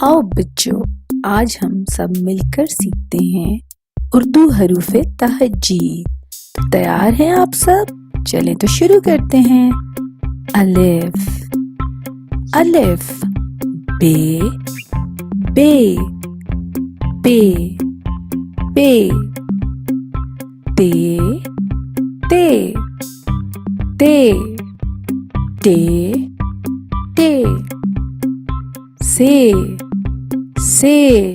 आओ बच्चों, आज हम सब मिलकर सीखते हैं उर्दू हरूफ-ए-तहजी। तो तैयार हैं आप सब? चलें तो शुरू करते हैं। अलिफ, अलिफ, बे, बे, पे, पे, ते, ते, ते, टे, टे, से,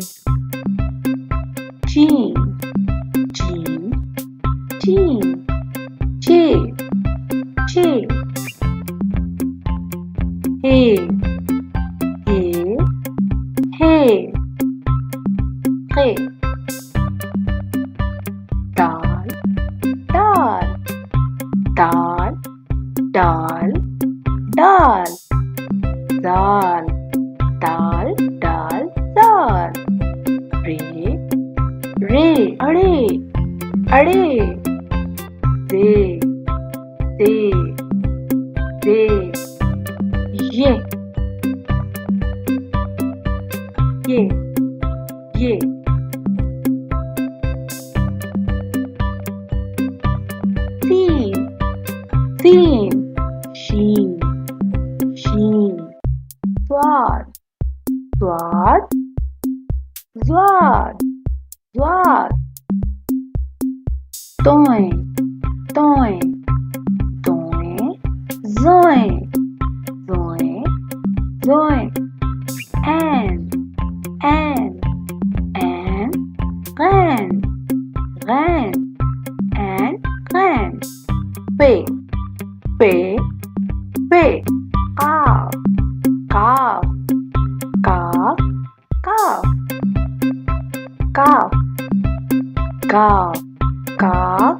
जीन, जीन, जीन, जे, जे, हे, हे, हे, दाल, दाल, दाल, दाल, दाल, दाल, दाल, दाल, दाल, रे, रे, अड़े, अड़े, दे, दे, दे, ये, ये, सीन, सीन, शीन, शीन, स्वाद, स्वाद, स्वाद, स्वाद, तोय, तोय, तोय, जोय, जोय, जोय, एन, गैन, गैन, एन, गैन, पे, पे, पे, काफ, काफ, काफ, काफ, काफ, काफ, काफ,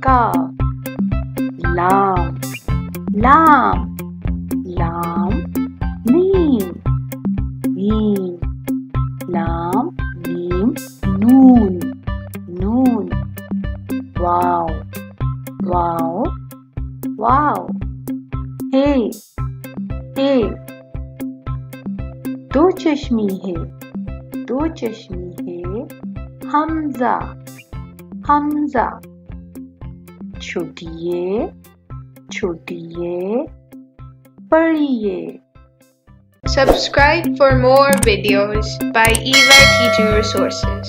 काफ, लाम, लाम, लाम, मीम, मीम, लाम, मीम, नून, नून, वाव, वाव, वाव, हे, हे, दो चश्मी है, दो चश्मी है, हमजा, हमजा, छोटी ये, छोटी ये, बड़ी ये। Subscribe for more videos by Eva Teaching Resources.